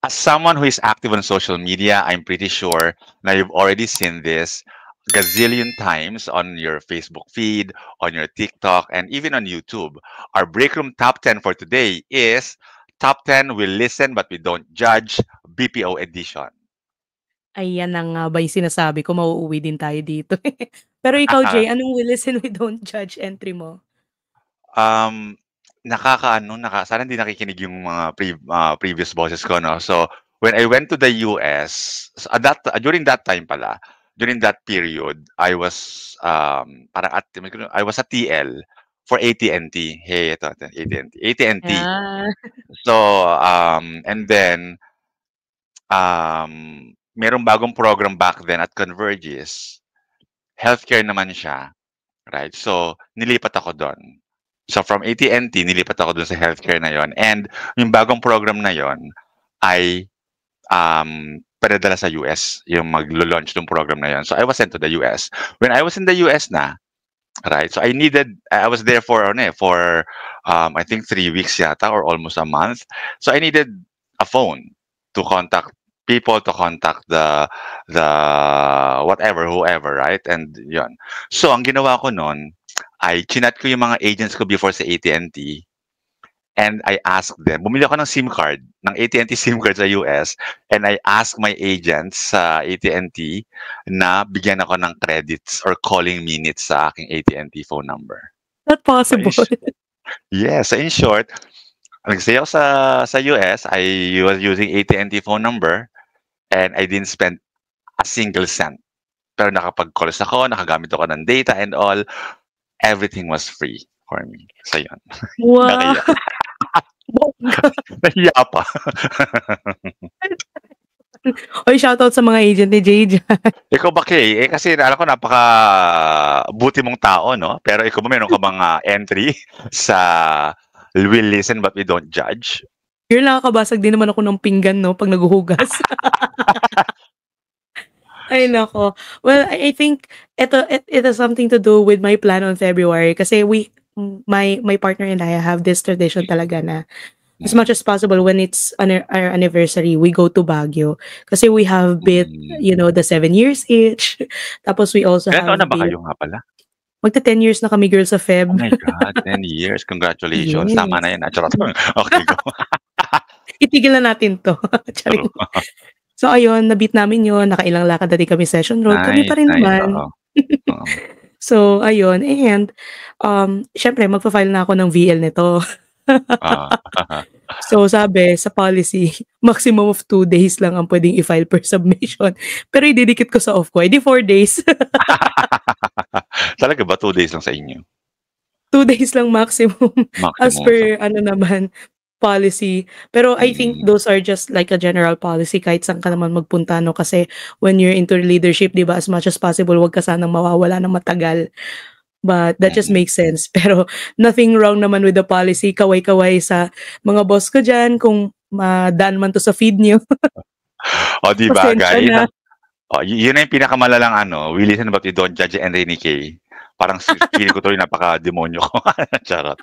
As someone who is active on social media, I'm pretty sure now you've already seen this gazillion times on your Facebook feed, on your TikTok, and even on YouTube. Our break room top 10 for today is top 10 we listen but we don't judge BPO edition. Ayan na nga ba yung sinasabi ko, mauuwi din tayo dito. Pero ikaw, Jay, anong we listen, we don't judge entry mo? um, sana hindi nakikinig yung mga previous bosses ko, no? So, when I went to the US, during that time pala, during that period, I was I was a TL for AT&T. Hey, ito, AT&T. AT&T. Ah, So, and then merong bagong program back then at Convergys. Healthcare naman siya, right? So, nilipat ako doon. So from AT&T, nilipat ako dun sa healthcare na yon. And yung bagong program na yon ay pinadala sa US, yung maglo-launch ng program na yon. So I was sent to the US. When I was in the US na, right? So I was there for I think 3 weeks yata or almost a month. So I needed a phone to contact people, to contact the whatever, whoever, right? And yon. So ang ginawa ko noon ay chinat ko yung mga agents ko before sa AT&T and I asked them, bumili ako ng SIM card, ng AT&T SIM card sa US, and I asked my agents sa AT&T na bigyan ako ng credits or calling minutes sa aking AT&T phone number. not So possible. so in short, nag-stay ako sa US, I was using AT&T phone number and I didn't spend a single cent. Pero nakapag-calls ako, nakagamit ako ng data and all, everything was free for me. So yun, Wow! nakiya. Bongga. Nahiya pa. Uy, shoutout sa mga agent ni Jay diyan. Ikaw ba, Kay? Kasi alam ko napaka buti mong tao, no? Pero ikaw ba meron ka bang entry sa we listen but we don't judge? Girl, nakakabasag din naman ako ng pinggan 'no, 'pag naghuhugas. Ay naku. Well, I think it has something to do with my plan on February kasi my partner and I have this tradition talaga na as much as possible when it's our anniversary, we go to Baguio. Kasi we have been, the 7 years each. Tapos we also Ilan taon na have ba been, kayo nga pala? magta-10 years na kami girl sa Oh Feb. my God, 10 years. Congratulations. Tama na Yes. yan. Charot. Okay, go. Itigil na natin 'to. True. Charing. So ayun, na-beat namin 'yun, nakailang lakad na din kami Session Road, kami pa Nice, rin nice. naman. Oo. Oo. So ayun, and, siyempre magfa-file na ako ng VL nito. Ah. So sabi sa policy, maximum of 2 days lang ang puwedeng i-file per submission. Pero ididikit ko sa off ko, eh, 4 days. Talaga ba 2 days lang sa inyo? 2 days lang maximum as Maximum. per ano naman, policy. Pero I think those are just like a general policy kahit saan ka naman magpunta 'no, kasi when you're into leadership 'di ba, as much as possible wag ka sanang mawawala ng matagal. But that just makes sense. Pero nothing wrong naman with the policy, kaway-kaway sa mga boss ko diyan kung madaan man 'to sa feed niyo. O, 'di ba, Pasensya guys? na. Yun na yung pinakamalalang we listen but we don't judge Enrique ni Kay. Parang feeling ko tuloy napaka-demonyo ko. Charot.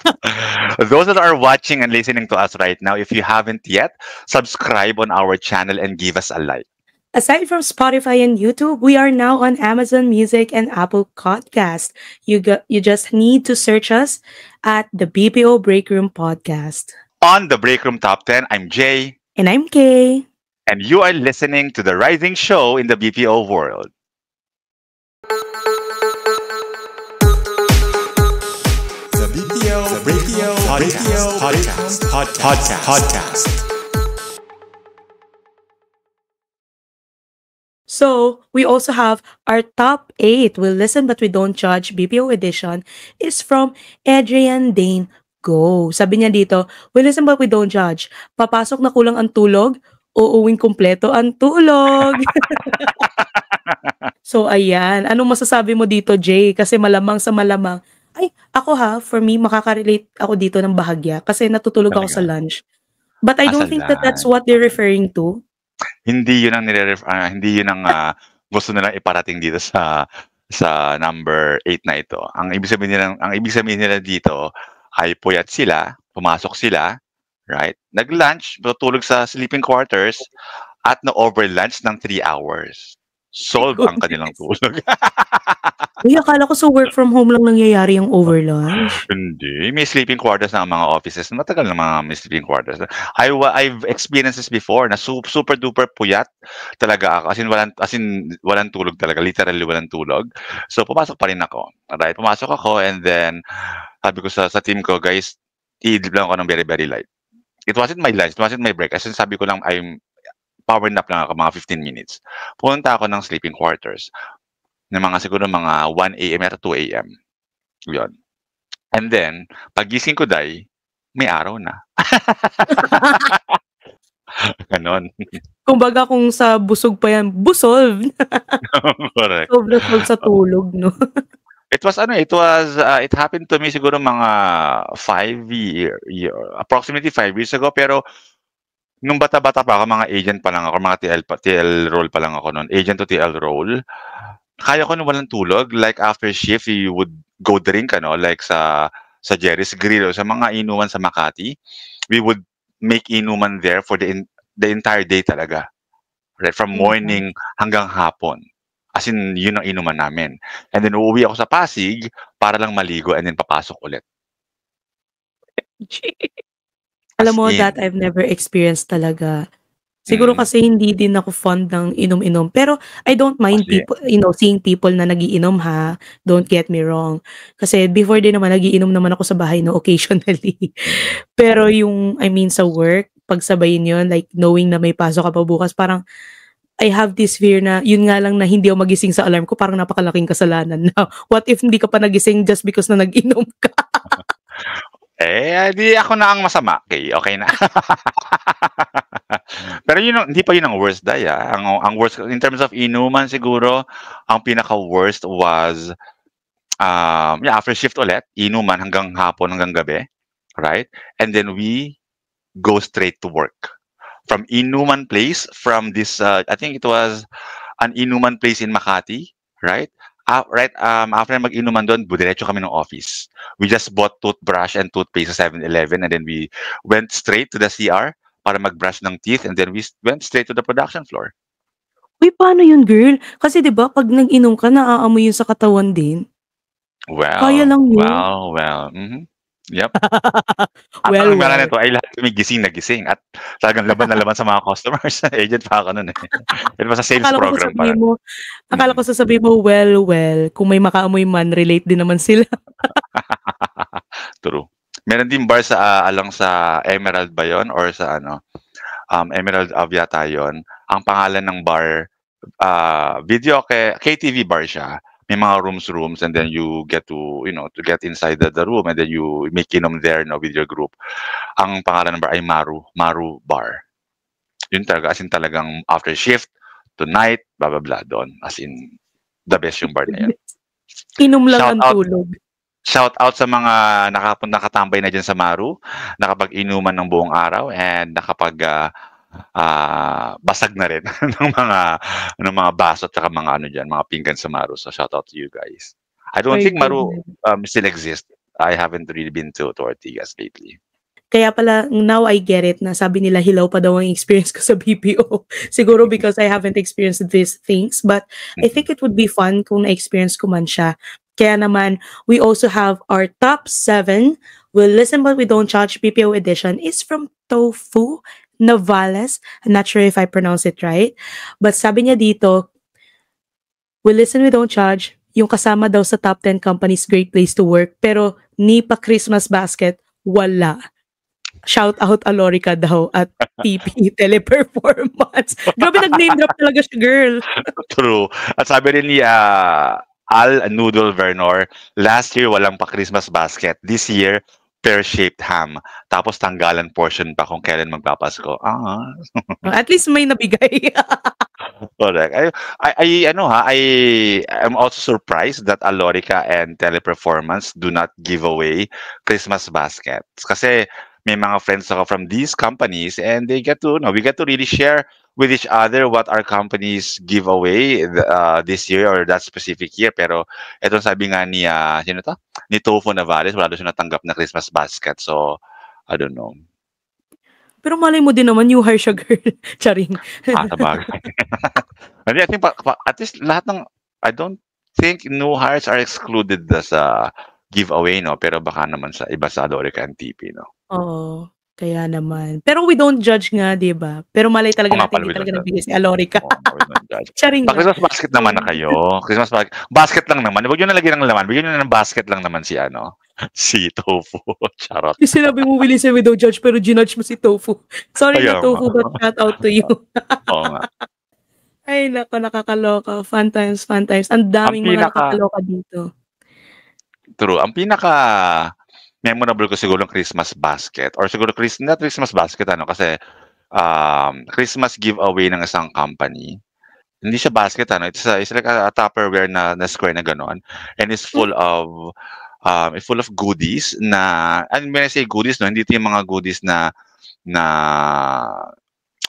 Those that are watching and listening to us right now, if you haven't yet, subscribe on our channel and give us a like. Aside from Spotify and YouTube, we are now on Amazon Music and Apple Podcast. You just need to search us at the BPO Break Room Podcast. On the Break Room Top 10, I'm Jay. And I'm Kay. And you are listening to the rising show in the BPO world. The BPO Podcast. So, we also have our top 8. We'll listen but we don't judge BPO edition is from Adrian Dane Go. Sabi niya dito, we listen but we don't judge. Papasok na kulang ang tulog, uuwing kumpleto ang tulog. So, ayan. Anong masasabi mo dito, Jay? Kasi malamang sa malamang. Ay, ako for me, makaka-relate ako dito ng bahagya kasi natutulog ako sa lunch. But I don't think that that's what they're referring to. Hindi yun ang hindi yun ang gusto nilang iparating dito sa number 8 na ito. Ang ibig sabihin nila dito ay puyat sila, pumasok sila, right? Nag-lunch, tutulog sa sleeping quarters, at na-overlunch ng 3 hours. My Solve ang kanilang goodness. tulog. Uy, akala ko sa work from home lang nangyayari yung overlunch. Hindi, may sleeping quarters na ang mga offices. Matagal na mga may sleeping quarters. I've experienced this before na super duper puyat talaga ako. As in walang tulog talaga, literally walang tulog. So pumasok pa rin ako. Alright, pumasok ako and then sabi ko sa team ko, guys, i-leave lang ako ng very very light. It wasn't my lunch, it wasn't my break. As in sabi ko lang, I'm power nap lang ako mga 15 minutes. Pumunta ako ng sleeping quarters ng mga siguro mga 1 AM at 2 AM. Yun. And then, paggising ko day, may araw na. Ganon. Kumbaga kung sa busog pa yan, busog. Correct. Solve na solve sa tulog, no? It happened to me siguro mga approximately 5 years ago, pero nung bata-bata pa ako, mga agent pa lang ako, mga TL role pa lang ako noon, agent to TL role. Kaya ko nung walang tulog, like after shift, you would go drink, like sa Jerry's Grill o sa mga inuman sa Makati. We would make inuman there for the entire day talaga. Right? From morning hanggang hapon. As in, yun ang inuman namin. And then uuwi ako sa Pasig para lang maligo and then papasok ulit. Alam mo, that I've never experienced talaga. Siguro kasi hindi din ako fond ng inom-inom. Pero I don't mind people, seeing people na nagiinom ha. Don't get me wrong. Kasi before din naman, nagiinom naman ako sa bahay, no, occasionally. Pero yung, sa work, pagsabayin yun, like knowing na may pasok ka pa bukas, parang I have this fear na yun nga lang na hindi ako magising sa alarm ko, parang napakalaking kasalanan na. What if hindi ka pa nagising just because na nag-inom ka? Di ako na ang masama. Okay na. Pero hindi pa yun ang worst day. Ang worst, in terms of inuman siguro, ang pinaka-worst was, after shift ulit, inuman hanggang hapon, hanggang gabi. Right? And then we go straight to work. From inuman place, from this, I think it was an inuman place in Makati. Right? After mag-inuman doon, diretso kami ng office. We just bought toothbrush and toothpaste sa 7-Eleven and then we went straight to the CR para mag-brush ng teeth and then we went straight to the production floor. Uy, paano yun, girl? Kasi 'di ba pag nag-inom ka, naaamoy yun sa katawan din. Kaya lang yun. Well. Yep. Well. Nito ay lahat kami nagising at talagang laban na laban sa mga customers. Agent pa ako noon eh. It was a sales program pa. Akala ko sasabihin mo, well, kung may makaamoy man, relate din naman sila. True. Meron din bar sa along sa Emerald ba yun? Or sa Emerald Ave yata yun. Ang pangalan ng bar, video KTV bar siya. May mga rooms and then you get to get inside the room and then you make inom there with your group. Ang pangalan ng bar ay Maru Bar. Yun talaga, as in talagang after shift to night, blah blah blah doon. As in the best yung bar na yan. Inom lang ang tulog. Shout out sa mga nakatambay na dyan sa Maru, nakapag-inuman ng buong araw and basag na rin ng mga baso at saka mga mga pinggan sa Maru. So shout out to you guys. I don't think Maru still exists. I haven't really been to Ortigas lately. Kaya pala, now I get it na sabi nila hilaw pa daw ang experience ko sa BPO. Siguro because I haven't experienced these things. But I think it would be fun kung na-experience ko man siya. Kaya naman, we also have our top 7. We'll listen but we don't judge. BPO edition is from Tofu Navales. I'm not sure if I pronounce it right. But sabi niya dito, we listen we don't judge. Yung kasama daw sa top 10 companies, great place to work. Pero ni pa Christmas basket, wala. Shout out Alorica daw at TP Teleperformance. Grabe, nag-name drop talaga siya, girl. True. At sabi rin ni Al Noodle Vernor, last year walang pa Christmas basket. This year, pear-shaped ham. Tapos tanggalan portion pa kung kailan magpapasko. At least may nabigay. Correct. I'm also surprised that Alorica and Teleperformance do not give away Christmas baskets. Kasi may mga friends ako from these companies and we get to really share with each other what our companies give away this year or that specific year. Pero etong sabi nga ni Tofu Navales, wala daw siya natanggap na Christmas basket. So, I don't know. Pero malay mo din naman, new hire siya, girl. Charing. Sabagay. Hindi, I think at least lahat ng, I don't think new hires are excluded sa giveaway, no? Pero baka naman sa iba sa Alorica and TP, no? Oo, kaya naman. Pero we don't judge nga, di ba? Pero malay talaga natin, hindi talaga nagbigay si Alorica. Charing nga. Christmas basket naman na kayo. Christmas basket lang naman. Huwag nyo na lagyan ng laman. Bigyan nyo na ng basket lang naman si Tofu. Charot. Yung sinabi mo, Willie, we don't judge, pero ginudge mo si Tofu. Sorry na, Tofu, but shout out to you. Oo nga. Ay, nako, nakakaloka. Fun times. Ang daming mga nakakaloka dito. True. Ang pinaka memorable ko siguro ng Christmas basket or siguro not Christmas basket kasi Christmas giveaway ng isang company. Hindi siya basket it's like a Tupperware na square na ganon, and it's full of goodies na, and when I say goodies, no, hindi ito yung mga goodies na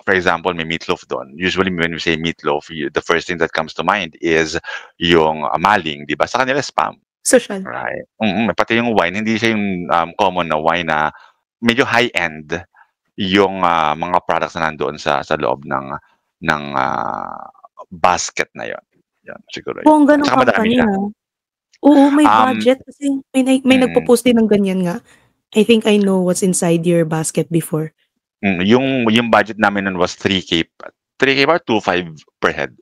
for example, may meatloaf doon. Usually when we say meatloaf, the first thing that comes to mind is yung maling, di ba? Sa kanila spam. Social. Right. Pati yung wine, hindi siya yung common na wine na medyo high-end yung mga products na nandoon sa loob ng basket na yon. Yan, siguro. Kung ganun company na. Oo, may budget. Kasi may nagpo-post din ng ganyan nga. I think I know what's inside your basket before. Yung budget namin nun was 3K or 2.5 per head.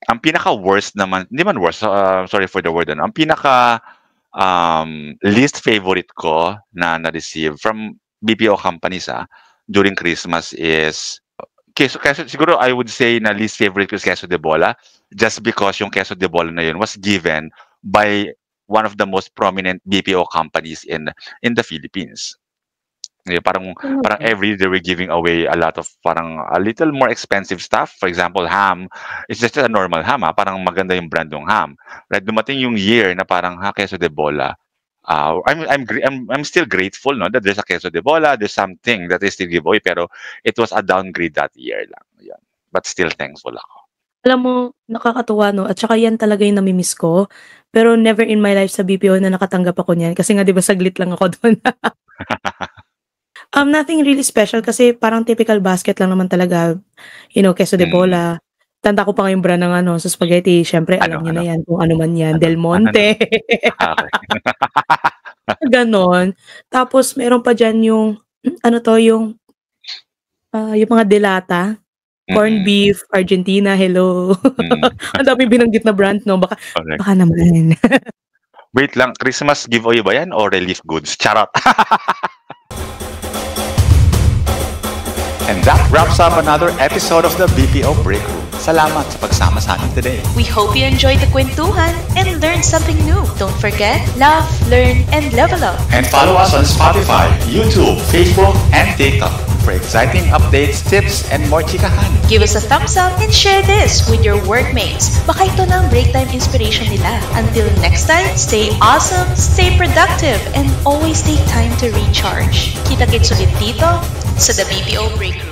Ang pinaka-worst naman, hindi man worst, sorry for the word, ang pinaka least favorite ko na na-receive from BPO companies during Christmas is queso, siguro I would say na least favorite ko is queso de bola, just because yung queso de bola na yun was given by one of the most prominent BPO companies in the Philippines. Parang every day we're giving away a lot of parang a little more expensive stuff. For example, ham. It's just a normal ham. Parang maganda yung brand ng ham. Right? Dumating yung year na parang queso de bola. I'm still grateful, no, that there's a queso de bola. There's something that is still giveaway, pero it was a downgrade that year lang. Yan. But still thankful ako. Alam mo, nakakatuwa, no? At saka yan talaga yung namimiss ko. Pero never in my life sa BPO na nakatanggap ako niyan. Kasi nga, di ba, saglit lang ako doon. Nothing really special kasi parang typical basket lang naman talaga. Queso de bola. Tanda ko pa nga yung brand ng sa spaghetti. Syempre, alam niyo na yan kung ano man yan. Del Monte. Ganon. Tapos, meron pa dyan yung, yung mga delata. Corn beef, Argentina, hello. Ang dami binanggit na brand, no? Baka naman. Wait lang, Christmas giveaway ba yan o relief goods? Charot. And that wraps up another episode of the BPO Break Room. Salamat sa pagsama sa amin today. We hope you enjoyed the kwentuhan and learned something new. Don't forget, laugh, learn, and level up. And follow us on Spotify, YouTube, Facebook, and TikTok for exciting updates, tips, and more chikahan. Give us a thumbs up and share this with your workmates. Baka ito na ang break time inspiration nila. Until next time, stay awesome, stay productive, and always take time to recharge. Kita-kits ulit dito sa The BPO Break Room.